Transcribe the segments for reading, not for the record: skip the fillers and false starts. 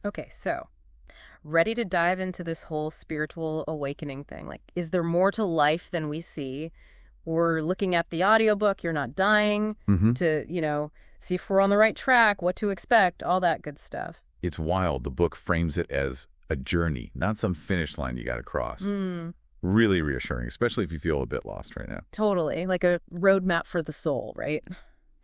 Okay, so ready to dive into this whole spiritual awakening thing. Like, is there more to life than we see? We're looking at the audiobook, You're Not Dying, hmm to, see if we're on the right track, what to expect, all that good stuff. It's wild. The book frames it as a journey, not some finish line you got to cross. Hmm, Really reassuring, especially if you feel a bit lost right now. totally. Like a roadmap for the soul, right?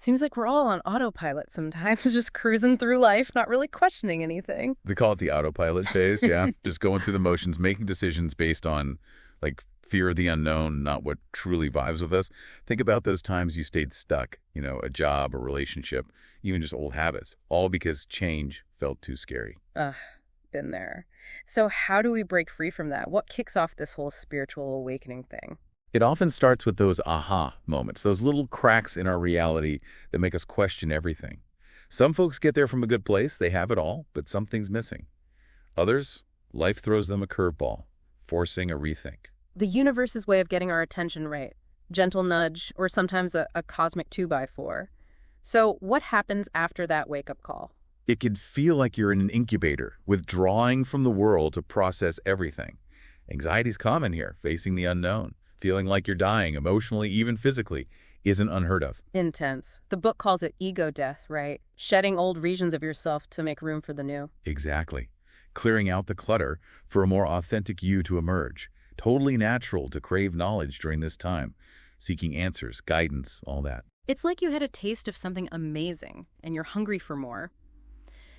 Seems like we're all on autopilot sometimes, just cruising through life, not really questioning anything. They call it the autopilot phase, yeah. Just going through the motions, making decisions based on, like, fear of the unknown, not what truly vibes with us. Think about those times you stayed stuck, a job, a relationship, even just old habits, all because change felt too scary. Ugh, been there. So, how do we break free from that? What kicks off this whole spiritual awakening thing? It often starts with those aha moments, those little cracks in our reality that make us question everything. Some folks get there from a good place, they have it all, but something's missing. Others, life throws them a curveball, forcing a rethink. The universe's way of getting our attention right. Gentle nudge, or sometimes a cosmic 2 by 4. So, what happens after that wake up call? It can feel like you're in an incubator, withdrawing from the world to process everything. Anxiety's common here, facing the unknown. Feeling like you're dying, emotionally, even physically, isn't unheard of. Intense. The book calls it ego death, right? Shedding old regions of yourself to make room for the new. Exactly. Clearing out the clutter for a more authentic you to emerge. Totally natural to crave knowledge during this time, seeking answers, guidance, all that. It's like you had a taste of something amazing and you're hungry for more.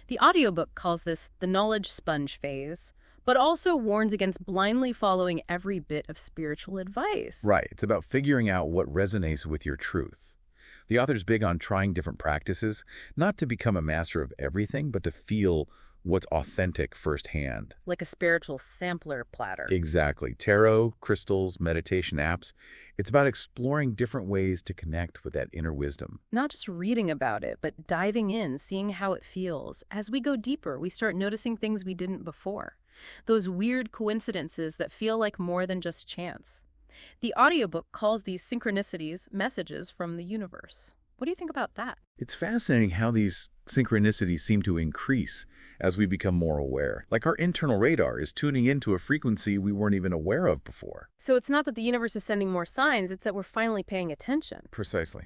The audiobook calls this the knowledge sponge phase, but also warns against blindly following every bit of spiritual advice. Right. It's about figuring out what resonates with your truth. The author's big on trying different practices, not to become a master of everything, but to feel what's authentic firsthand. Like a spiritual sampler platter. Exactly. Tarot, crystals, meditation apps. It's about exploring different ways to connect with that inner wisdom. Not just reading about it, but diving in, seeing how it feels. As we go deeper, we start noticing things we didn't before. Those weird coincidences that feel like more than just chance. The audiobook calls these synchronicities messages from the universe. What do you think about that? It's fascinating how these synchronicities seem to increase as we become more aware. Like our internal radar is tuning into a frequency we weren't even aware of before. So it's not that the universe is sending more signs, it's that we're finally paying attention. Precisely.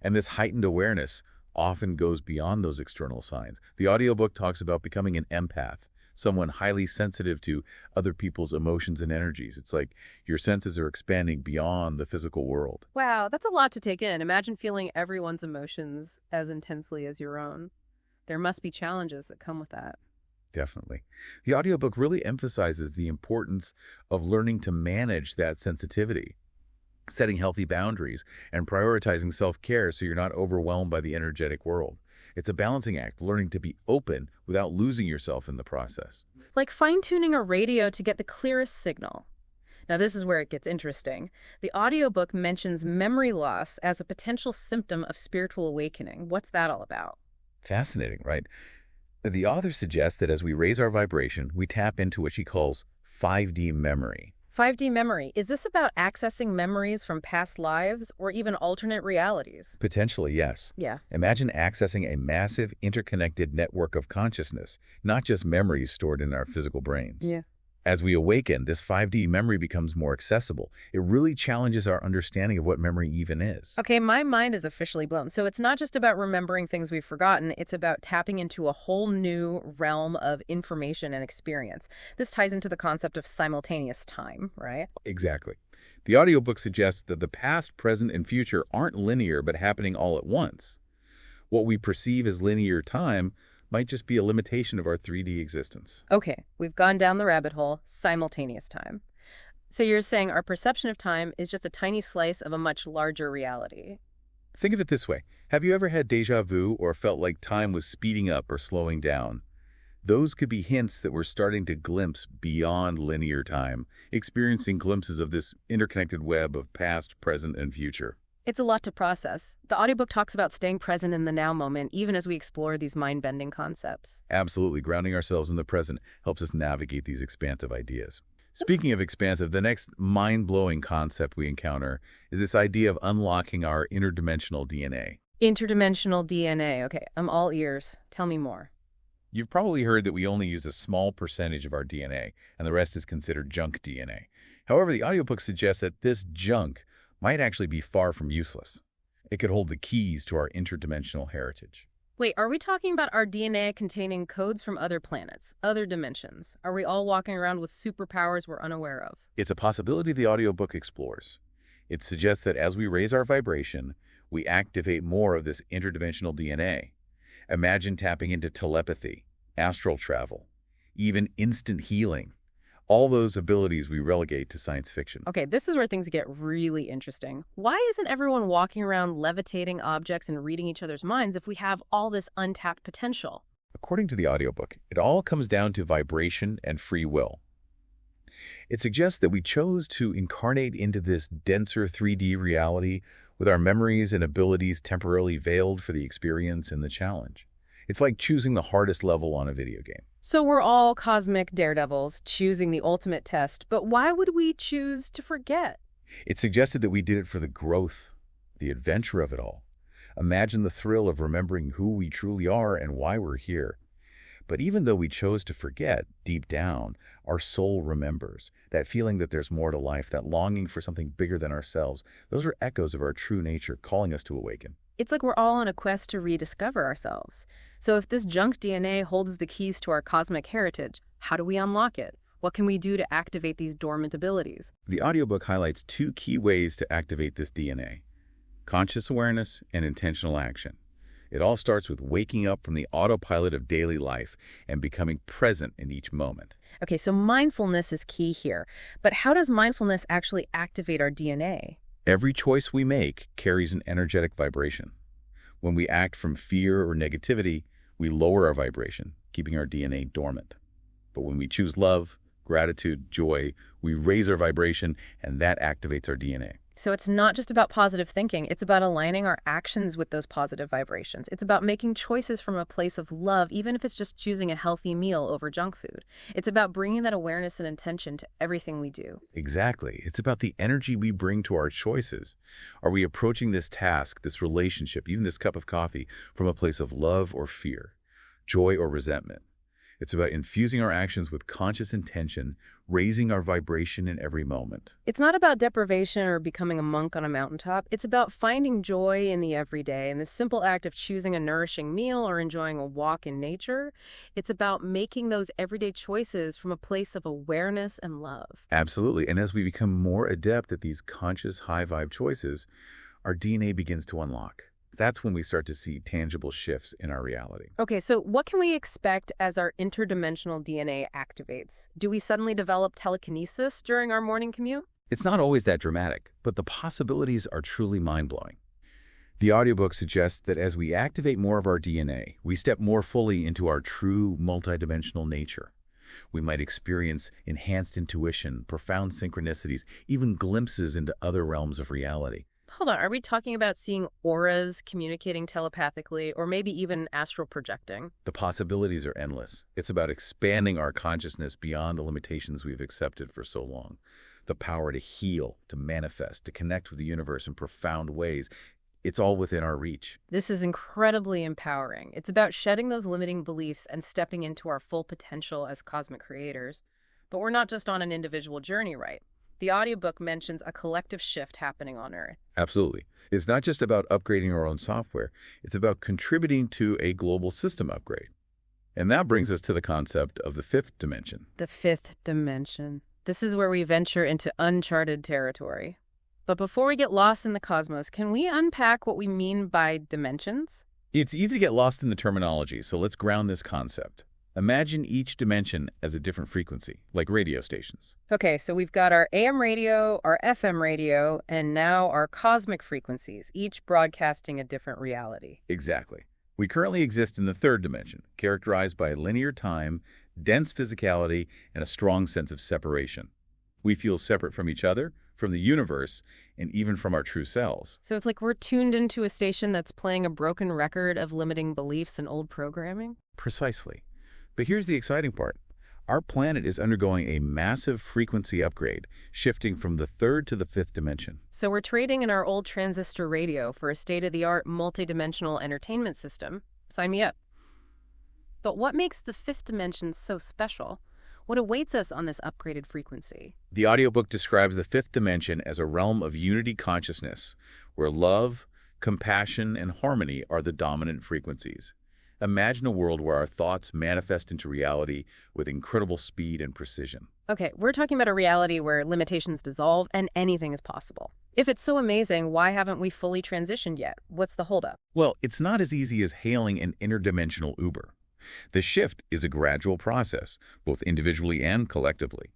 And this heightened awareness often goes beyond those external signs. The audiobook talks about becoming an empath, someone highly sensitive to other people's emotions and energies. It's like your senses are expanding beyond the physical world. Wow, that's a lot to take in. Imagine feeling everyone's emotions as intensely as your own. There must be challenges that come with that. Definitely. The audiobook really emphasizes the importance of learning to manage that sensitivity, setting healthy boundaries, and prioritizing self-care so you're not overwhelmed by the energetic world. It's a balancing act, learning to be open without losing yourself in the process. Like fine-tuning a radio to get the clearest signal. Now, this is where it gets interesting. The audiobook mentions memory loss as a potential symptom of spiritual awakening. What's that all about? Fascinating, right? The author suggests that as we raise our vibration, we tap into what she calls 5D memory. 5D memory. Is this about accessing memories from past lives or even alternate realities? Potentially, yes. Yeah. Imagine accessing a massive interconnected network of consciousness, not just memories stored in our physical brains. Yeah. As we awaken, this 5D memory becomes more accessible. It really challenges our understanding of what memory even is. Okay, my mind is officially blown. So it's not just about remembering things we've forgotten, it's about tapping into a whole new realm of information and experience. This ties into the concept of simultaneous time, right? Exactly. The audiobook suggests that the past, present, and future aren't linear but happening all at once. What we perceive as linear time might just be a limitation of our 3D existence. Okay, we've gone down the rabbit hole, simultaneous time. So you're saying our perception of time is just a tiny slice of a much larger reality. Think of it this way. Have you ever had déjà vu or felt like time was speeding up or slowing down? Those could be hints that we're starting to glimpse beyond linear time, experiencing glimpses of this interconnected web of past, present, and future. It's a lot to process. The audiobook talks about staying present in the now moment, even as we explore these mind-bending concepts. Absolutely, grounding ourselves in the present helps us navigate these expansive ideas. Speaking of expansive, the next mind-blowing concept we encounter is this idea of unlocking our interdimensional DNA. Interdimensional DNA. Okay, I'm all ears. Tell me more. You've probably heard that we only use a small percentage of our DNA, and the rest is considered junk DNA. However, the audiobook suggests that this junk might actually be far from useless. It could hold the keys to our interdimensional heritage. Wait, are we talking about our DNA containing codes from other planets, other dimensions? Are we all walking around with superpowers we're unaware of? It's a possibility the audiobook explores. It suggests that as we raise our vibration, we activate more of this interdimensional DNA. Imagine tapping into telepathy, astral travel, even instant healing. All those abilities we relegate to science fiction. Okay, this is where things get really interesting. Why isn't everyone walking around levitating objects and reading each other's minds if we have all this untapped potential? According to the audiobook, it all comes down to vibration and free will. It suggests that we chose to incarnate into this denser 3D reality with our memories and abilities temporarily veiled for the experience and the challenge. It's like choosing the hardest level on a video game. So we're all cosmic daredevils choosing the ultimate test, but why would we choose to forget? It suggested that we did it for the growth, the adventure of it all. Imagine the thrill of remembering who we truly are and why we're here. But even though we chose to forget, deep down, our soul remembers. That feeling that there's more to life, that longing for something bigger than ourselves, those are echoes of our true nature calling us to awaken. It's like we're all on a quest to rediscover ourselves. So if this junk DNA holds the keys to our cosmic heritage, how do we unlock it? What can we do to activate these dormant abilities? The audiobook highlights 2 key ways to activate this DNA: conscious awareness and intentional action. It all starts with waking up from the autopilot of daily life and becoming present in each moment. Okay, so mindfulness is key here. But how does mindfulness actually activate our DNA? Every choice we make carries an energetic vibration. When we act from fear or negativity, we lower our vibration, keeping our DNA dormant. But when we choose love, gratitude, joy, we raise our vibration, and that activates our DNA. So it's not just about positive thinking, it's about aligning our actions with those positive vibrations. It's about making choices from a place of love, even if it's just choosing a healthy meal over junk food. It's about bringing that awareness and intention to everything we do. Exactly. It's about the energy we bring to our choices. Are we approaching this task, this relationship, even this cup of coffee, from a place of love or fear, joy or resentment? It's about infusing our actions with conscious intention, raising our vibration in every moment. It's not about deprivation or becoming a monk on a mountaintop. It's about finding joy in the everyday, in the simple act of choosing a nourishing meal or enjoying a walk in nature. It's about making those everyday choices from a place of awareness and love. Absolutely. And as we become more adept at these conscious, high-vibe choices, our DNA begins to unlock. That's when we start to see tangible shifts in our reality. Okay, so what can we expect as our interdimensional DNA activates? Do we suddenly develop telekinesis during our morning commute? It's not always that dramatic, but the possibilities are truly mind-blowing. The audiobook suggests that as we activate more of our DNA, we step more fully into our true multidimensional nature. We might experience enhanced intuition, profound synchronicities, even glimpses into other realms of reality. Hold on, are we talking about seeing auras, communicating telepathically, or maybe even astral projecting? The possibilities are endless. It's about expanding our consciousness beyond the limitations we've accepted for so long. The power to heal, to manifest, to connect with the universe in profound ways. It's all within our reach. This is incredibly empowering. It's about shedding those limiting beliefs and stepping into our full potential as cosmic creators. But we're not just on an individual journey, right? The audiobook mentions a collective shift happening on Earth. Absolutely. It's not just about upgrading our own software. It's about contributing to a global system upgrade. And that brings us to the concept of the 5th dimension. The 5th dimension. This is where we venture into uncharted territory. But before we get lost in the cosmos, can we unpack what we mean by dimensions? It's easy to get lost in the terminology, so let's ground this concept. Imagine each dimension as a different frequency, like radio stations. Okay, so we've got our AM radio, our FM radio, and now our cosmic frequencies, each broadcasting a different reality. Exactly. We currently exist in the 3rd dimension, characterized by linear time, dense physicality, and a strong sense of separation. We feel separate from each other, from the universe, and even from our true selves. So it's like we're tuned into a station that's playing a broken record of limiting beliefs and old programming? Precisely. But here's the exciting part. Our planet is undergoing a massive frequency upgrade, shifting from the 3rd to the 5th dimension. So we're trading in our old transistor radio for a state-of-the-art multidimensional entertainment system. Sign me up. But what makes the fifth dimension so special? What awaits us on this upgraded frequency? The audiobook describes the fifth dimension as a realm of unity consciousness, where love, compassion, and harmony are the dominant frequencies. Imagine a world where our thoughts manifest into reality with incredible speed and precision. Okay, we're talking about a reality where limitations dissolve and anything is possible. If it's so amazing, why haven't we fully transitioned yet? What's the holdup? Well, it's not as easy as hailing an interdimensional Uber. The shift is a gradual process, both individually and collectively.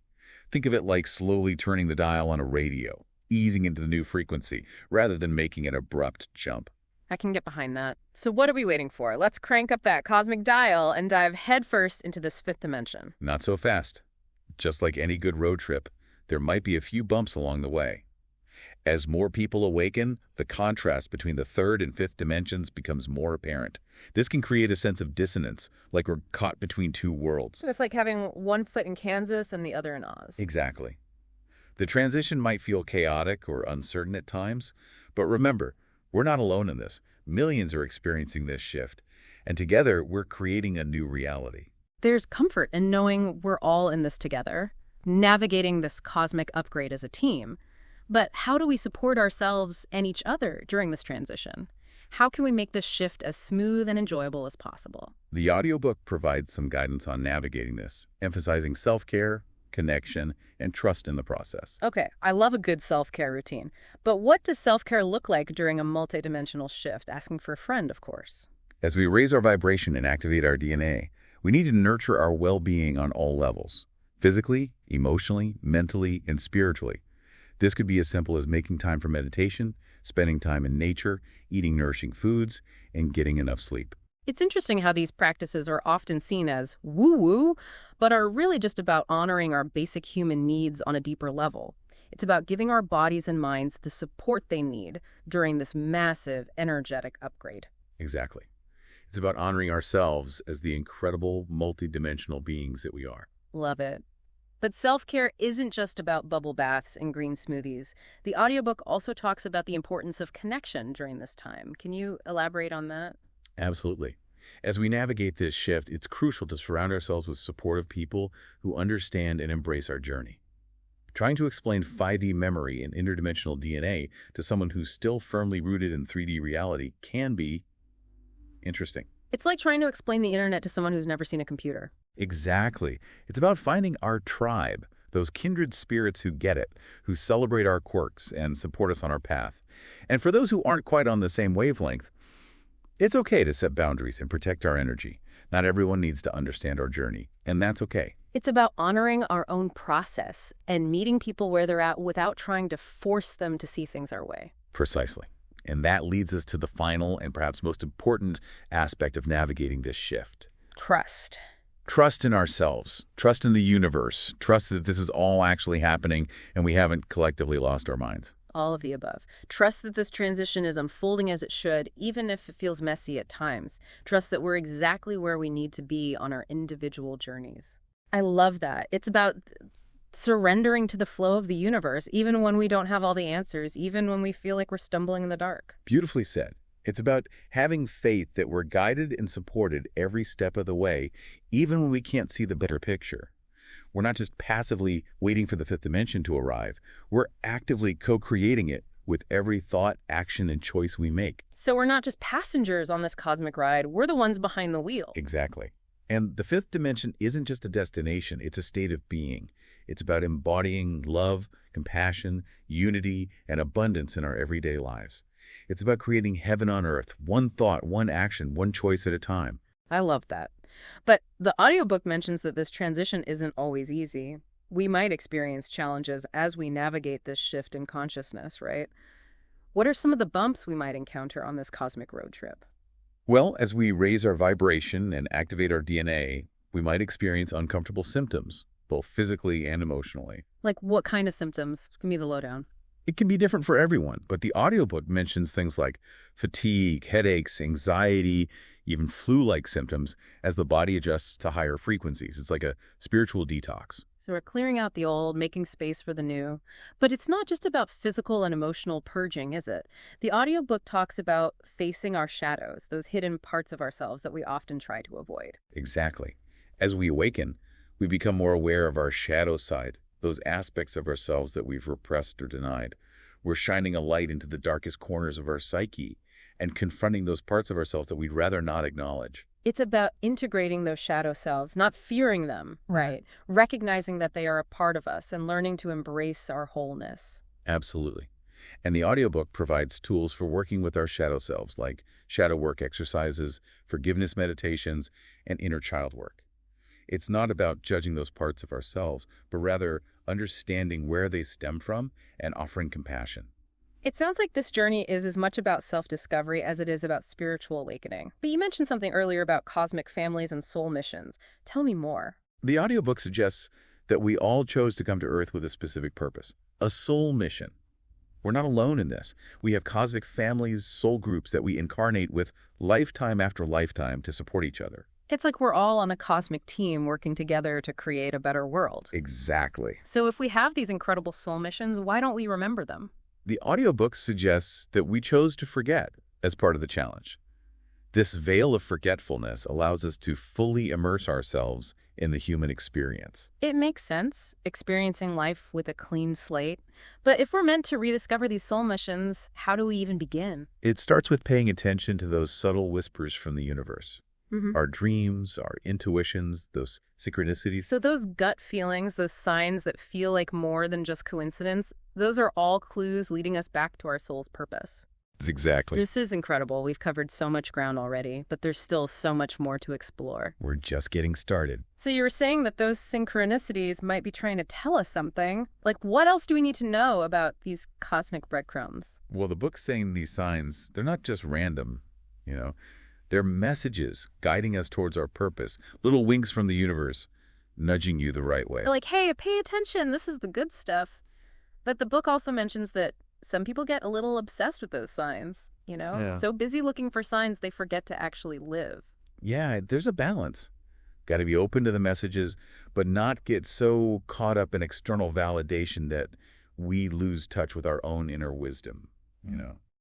Think of it like slowly turning the dial on a radio, easing into the new frequency, rather than making an abrupt jump. I can get behind that. So what are we waiting for? Let's crank up that cosmic dial and dive headfirst into this fifth dimension. Not so fast. Just like any good road trip, there might be a few bumps along the way. As more people awaken, the contrast between the third and fifth dimensions becomes more apparent. This can create a sense of dissonance, like we're caught between two worlds. So it's like having one foot in Kansas and the other in Oz. Exactly. The transition might feel chaotic or uncertain at times, but remember, we're not alone in this. Millions are experiencing this shift, and together we're creating a new reality. There's comfort in knowing we're all in this together, navigating this cosmic upgrade as a team. But how do we support ourselves and each other during this transition? How can we make this shift as smooth and enjoyable as possible? The audiobook provides some guidance on navigating this, emphasizing self-care, connection, and trust in the process. Okay, I love a good self-care routine. But what does self-care look like during a multidimensional shift? Asking for a friend, of course. As we raise our vibration and activate our DNA, we need to nurture our well-being on all levels, physically, emotionally, mentally, and spiritually. This could be as simple as making time for meditation, spending time in nature, eating nourishing foods, and getting enough sleep. It's interesting how these practices are often seen as woo-woo, but are really just about honoring our basic human needs on a deeper level. It's about giving our bodies and minds the support they need during this massive, energetic upgrade. Exactly. It's about honoring ourselves as the incredible, multidimensional beings that we are. Love it. But self-care isn't just about bubble baths and green smoothies. The audiobook also talks about the importance of connection during this time. Can you elaborate on that? Absolutely. As we navigate this shift, it's crucial to surround ourselves with supportive people who understand and embrace our journey. Trying to explain 5D memory and interdimensional DNA to someone who's still firmly rooted in 3D reality can be interesting. It's like trying to explain the internet to someone who's never seen a computer. Exactly. It's about finding our tribe, those kindred spirits who get it, who celebrate our quirks and support us on our path. And for those who aren't quite on the same wavelength, it's okay to set boundaries and protect our energy. Not everyone needs to understand our journey, and that's okay. It's about honoring our own process and meeting people where they're at without trying to force them to see things our way. Precisely. And that leads us to the final and perhaps most important aspect of navigating this shift. Trust. Trust in ourselves, trust in the universe, trust that this is all actually happening and we haven't collectively lost our minds. All of the above. Trust that this transition is unfolding as it should, even if it feels messy at times. Trust that we're exactly where we need to be on our individual journeys. I love that. It's about surrendering to the flow of the universe, even when we don't have all the answers, even when we feel like we're stumbling in the dark. Beautifully said. It's about having faith that we're guided and supported every step of the way, even when we can't see the bigger picture. We're not just passively waiting for the fifth dimension to arrive. We're actively co-creating it with every thought, action, and choice we make. So we're not just passengers on this cosmic ride. We're the ones behind the wheel. Exactly. And the fifth dimension isn't just a destination. It's a state of being. It's about embodying love, compassion, unity, and abundance in our everyday lives. It's about creating heaven on earth, one thought, one action, one choice at a time. I love that. But the audiobook mentions that this transition isn't always easy. We might experience challenges as we navigate this shift in consciousness, right? What are some of the bumps we might encounter on this cosmic road trip? Well, as we raise our vibration and activate our DNA, we might experience uncomfortable symptoms, both physically and emotionally. Like what kind of symptoms? Give me the lowdown. It can be different for everyone, but the audiobook mentions things like fatigue, headaches, anxiety, even flu-like symptoms as the body adjusts to higher frequencies. It's like a spiritual detox. So we're clearing out the old, making space for the new. But it's not just about physical and emotional purging, is it? The audiobook talks about facing our shadows, those hidden parts of ourselves that we often try to avoid. Exactly. As we awaken, we become more aware of our shadow side, those aspects of ourselves that we've repressed or denied. We're shining a light into the darkest corners of our psyche and confronting those parts of ourselves that we'd rather not acknowledge. It's about integrating those shadow selves, not fearing them, right? Recognizing that they are a part of us and learning to embrace our wholeness. Absolutely. And the audiobook provides tools for working with our shadow selves, like shadow work exercises, forgiveness meditations, and inner child work. It's not about judging those parts of ourselves, but rather understanding where they stem from and offering compassion. It sounds like this journey is as much about self-discovery as it is about spiritual awakening. But you mentioned something earlier about cosmic families and soul missions. Tell me more. The audiobook suggests that we all chose to come to Earth with a specific purpose, a soul mission. We're not alone in this. We have cosmic families, soul groups that we incarnate with lifetime after lifetime to support each other. It's like we're all on a cosmic team working together to create a better world. Exactly. So if we have these incredible soul missions, why don't we remember them? The audiobook suggests that we chose to forget as part of the challenge. This veil of forgetfulness allows us to fully immerse ourselves in the human experience. It makes sense, experiencing life with a clean slate. But if we're meant to rediscover these soul missions, how do we even begin? It starts with paying attention to those subtle whispers from the universe. Our dreams, our intuitions, those synchronicities. So those gut feelings, those signs that feel like more than just coincidence, those are all clues leading us back to our soul's purpose. Exactly. This is incredible. We've covered so much ground already, but there's still so much more to explore. We're just getting started. So you were saying that those synchronicities might be trying to tell us something. Like, what else do we need to know about these cosmic breadcrumbs? Well, the book's saying these signs, they're not just random, They're messages guiding us towards our purpose, little winks from the universe, nudging you the right way. They're like, hey, pay attention, this is the good stuff. But the book also mentions that some people get a little obsessed with those signs, Yeah. So busy looking for signs they forget to actually live. Yeah, there's a balance. Got to be open to the messages, but not get so caught up in external validation that we lose touch with our own inner wisdom,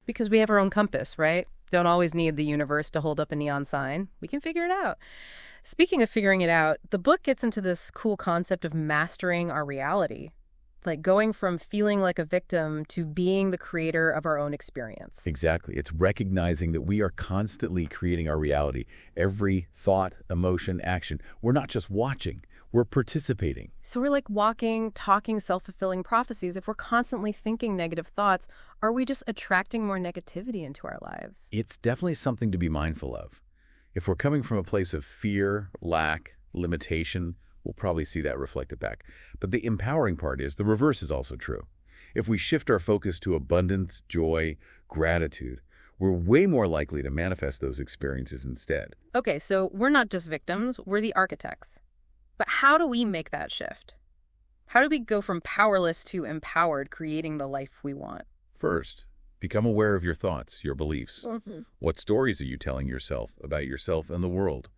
Because we have our own compass, right? Don't always need the universe to hold up a neon sign. We can figure it out. Speaking of figuring it out, the book gets into this cool concept of mastering our reality. Like going from feeling like a victim to being the creator of our own experience. Exactly. It's recognizing that we are constantly creating our reality. Every thought, emotion, action. We're not just watching. We're participating. So we're like walking, talking self-fulfilling prophecies. If we're constantly thinking negative thoughts, are we just attracting more negativity into our lives? It's definitely something to be mindful of. If we're coming from a place of fear, lack, limitation, we'll probably see that reflected back. But the empowering part is the reverse is also true. If we shift our focus to abundance, joy, gratitude, we're way more likely to manifest those experiences instead. Okay, so we're not just victims, we're the architects. But how do we make that shift? How do we go from powerless to empowered, creating the life we want? First, become aware of your thoughts, your beliefs. What stories are you telling yourself about yourself and the world?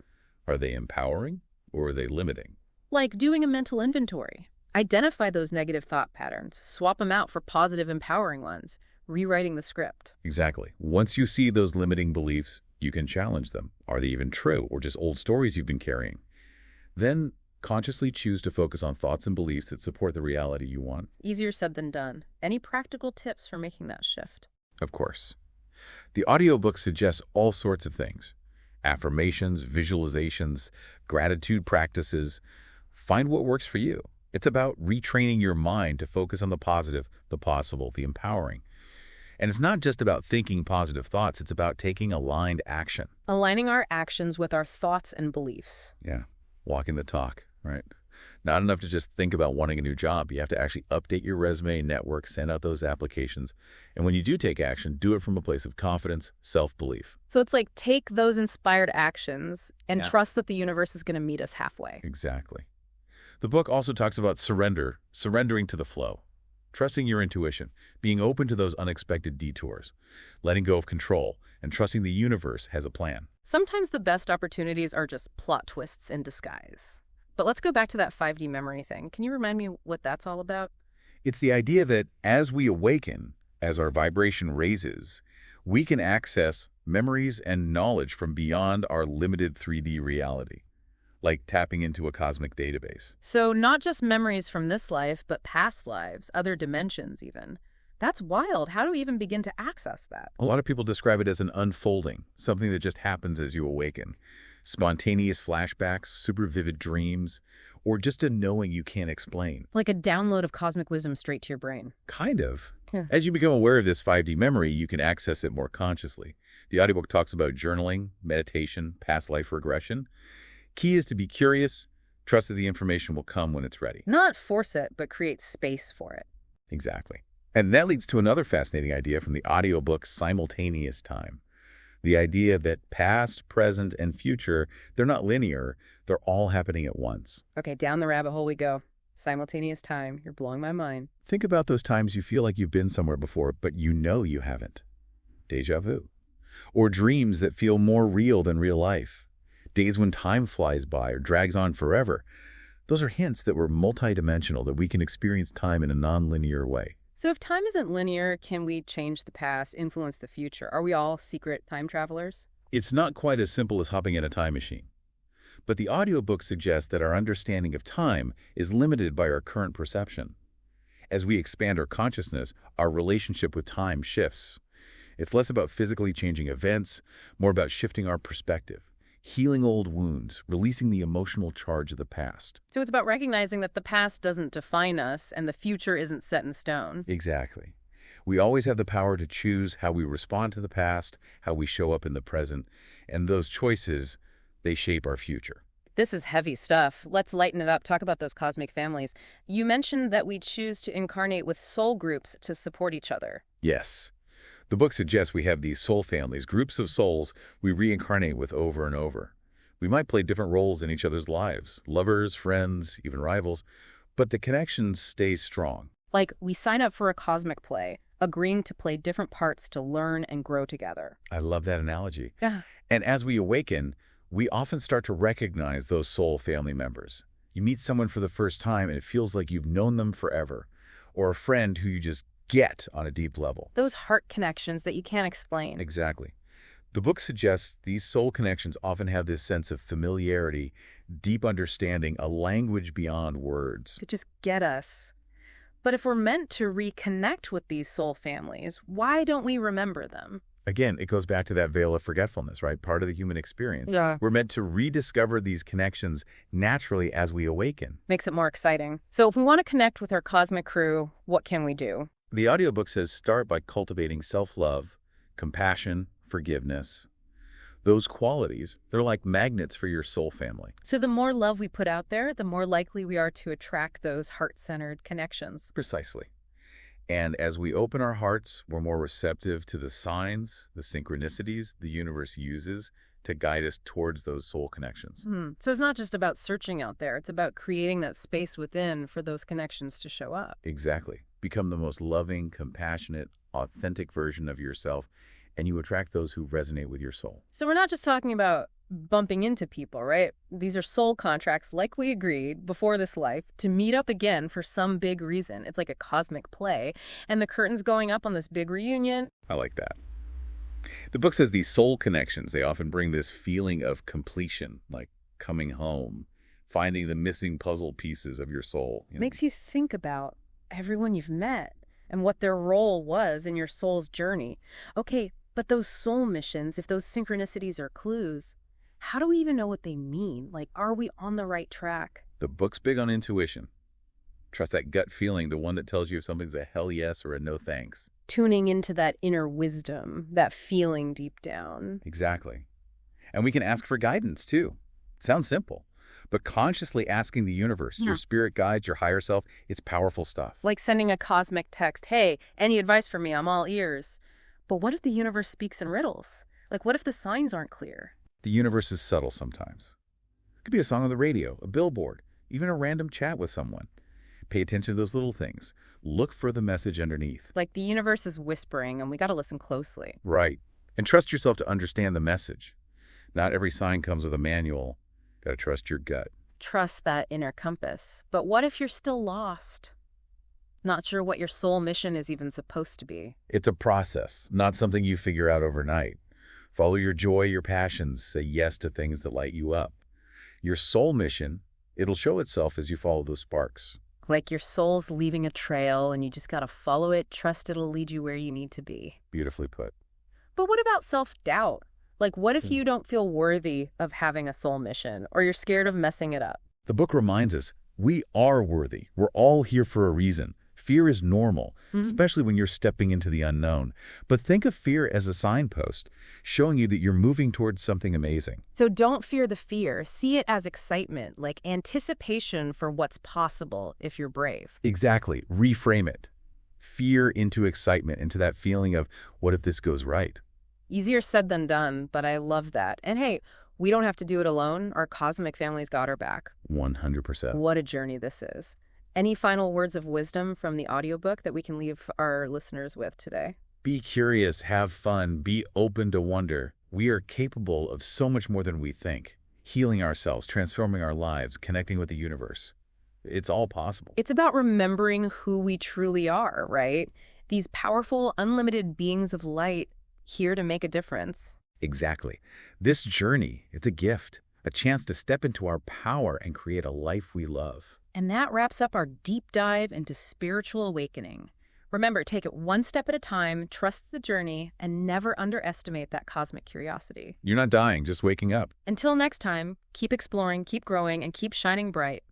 Are they empowering or are they limiting? Like doing a mental inventory. Identify those negative thought patterns, swap them out for positive, empowering ones, rewriting the script. Exactly. Once you see those limiting beliefs, you can challenge them. Are they even true or just old stories you've been carrying? Then consciously choose to focus on thoughts and beliefs that support the reality you want. Easier said than done. Any practical tips for making that shift? Of course. The audiobook suggests all sorts of things. Affirmations, visualizations, gratitude practices. Find what works for you. It's about retraining your mind to focus on the positive, the possible, the empowering. And it's not just about thinking positive thoughts. It's about taking aligned action. Aligning our actions with our thoughts and beliefs. Yeah. Walking the talk, right? Not enough to just think about wanting a new job. You have to actually update your resume, network, send out those applications. And when you do take action, do it from a place of confidence, self-belief. So it's like take those inspired actions and trust that the universe is going to meet us halfway. Exactly. The book also talks about surrendering to the flow. Trusting your intuition, being open to those unexpected detours, letting go of control, and trusting the universe has a plan. Sometimes the best opportunities are just plot twists in disguise. But let's go back to that 5D memory thing. Can you remind me what that's all about? It's the idea that as we awaken, as our vibration raises, we can access memories and knowledge from beyond our limited 3D reality, like tapping into a cosmic database. So not just memories from this life, but past lives, other dimensions even. That's wild. How do we even begin to access that? A lot of people describe it as an unfolding, something that just happens as you awaken. Spontaneous flashbacks, super vivid dreams, or just a knowing you can't explain. Like a download of cosmic wisdom straight to your brain. Kind of. Yeah. As you become aware of this 5D memory, you can access it more consciously. The audiobook talks about journaling, meditation, past life regression. Key is to be curious, trust that the information will come when it's ready. Not force it, but create space for it. Exactly. And that leads to another fascinating idea from the audiobook Simultaneous Time. The idea that past, present, and future, they're not linear, they're all happening at once. Okay, down the rabbit hole we go. Simultaneous time. You're blowing my mind. Think about those times you feel like you've been somewhere before, but you know you haven't. Déjà vu. Or dreams that feel more real than real life. Days when time flies by or drags on forever. Those are hints that we're multidimensional, that we can experience time in a non-linear way. So if time isn't linear, can we change the past, influence the future? Are we all secret time travelers? It's not quite as simple as hopping in a time machine. But the audiobook suggests that our understanding of time is limited by our current perception. As we expand our consciousness, our relationship with time shifts. It's less about physically changing events, more about shifting our perspective, healing old wounds, releasing the emotional charge of the past. So it's about recognizing that the past doesn't define us and the future isn't set in stone. Exactly. We always have the power to choose how we respond to the past, how we show up in the present, and those choices, they shape our future. This is heavy stuff. Let's lighten it up. Talk about those cosmic families. You mentioned that we choose to incarnate with soul groups to support each other. Yes. The book suggests we have these soul families, groups of souls we reincarnate with over and over. We might play different roles in each other's lives, lovers, friends, even rivals, but the connection stays strong. Like we sign up for a cosmic play, agreeing to play different parts to learn and grow together. I love that analogy. Yeah. And as we awaken, we often start to recognize those soul family members. You meet someone for the first time and it feels like you've known them forever, or a friend who you just get on a deep level. Those heart connections that you can't explain. Exactly. The book suggests these soul connections often have this sense of familiarity, deep understanding, a language beyond words. To just get us. But if we're meant to reconnect with these soul families, why don't we remember them? Again, it goes back to that veil of forgetfulness, right? Part of the human experience. Yeah. We're meant to rediscover these connections naturally as we awaken. Makes it more exciting. So if we want to connect with our cosmic crew, what can we do? The audiobook says start by cultivating self-love, compassion, forgiveness. Those qualities, they're like magnets for your soul family. So the more love we put out there, the more likely we are to attract those heart-centered connections. Precisely. And as we open our hearts, we're more receptive to the signs, the synchronicities the universe uses to guide us towards those soul connections. So it's not just about searching out there. It's about creating that space within for those connections to show up. Exactly. Become the most loving, compassionate, authentic version of yourself, and you attract those who resonate with your soul. So we're not just talking about bumping into people, right? These are soul contracts, like we agreed before this life, to meet up again for some big reason. It's like a cosmic play, and the curtain's going up on this big reunion. I like that. The book says these soul connections, they often bring this feeling of completion, like coming home, finding the missing puzzle pieces of your soul. Makes you think about everyone you've met and what their role was in your soul's journey. Okay, but those soul missions, if those synchronicities are clues, how do we even know what they mean? Like, are we on the right track? The book's big on intuition. Trust that gut feeling, the one that tells you if something's a hell yes or a no thanks. Tuning into that inner wisdom, that feeling deep down. Exactly. And we can ask for guidance, too. It sounds simple. But consciously asking the universe, your spirit guides, your higher self, it's powerful stuff. Like sending a cosmic text, hey, any advice for me? I'm all ears. But what if the universe speaks in riddles? Like, what if the signs aren't clear? The universe is subtle sometimes. It could be a song on the radio, a billboard, even a random chat with someone. Pay attention to those little things. Look for the message underneath. Like the universe is whispering, and we got to listen closely. Right. And trust yourself to understand the message. Not every sign comes with a manual. Got to trust your gut. Trust that inner compass. But what if you're still lost? Not sure what your soul mission is even supposed to be. It's a process, not something you figure out overnight. Follow your joy, your passions. Say yes to things that light you up. Your soul mission, it'll show itself as you follow those sparks. Like your soul's leaving a trail, and you just got to follow it, trust it'll lead you where you need to be. Beautifully put. But what about self-doubt? Like, what if you don't feel worthy of having a soul mission, or you're scared of messing it up? The book reminds us we are worthy. We're all here for a reason. Fear is normal, especially when you're stepping into the unknown. But think of fear as a signpost, showing you that you're moving towards something amazing. So don't fear the fear. See it as excitement, like anticipation for what's possible if you're brave. Exactly. Reframe it. Fear into excitement, into that feeling of, what if this goes right? Easier said than done, but I love that. And hey, we don't have to do it alone. Our cosmic family's got our back. 100%. What a journey this is. Any final words of wisdom from the audiobook that we can leave our listeners with today? Be curious, have fun, be open to wonder. We are capable of so much more than we think. Healing ourselves, transforming our lives, connecting with the universe. It's all possible. It's about remembering who we truly are, right? These powerful, unlimited beings of light here to make a difference. Exactly. This journey, it's a gift, a chance to step into our power and create a life we love. And that wraps up our deep dive into spiritual awakening. Remember, take it one step at a time, trust the journey, and never underestimate that cosmic curiosity. You're not dying, just waking up. Until next time, keep exploring, keep growing, and keep shining bright.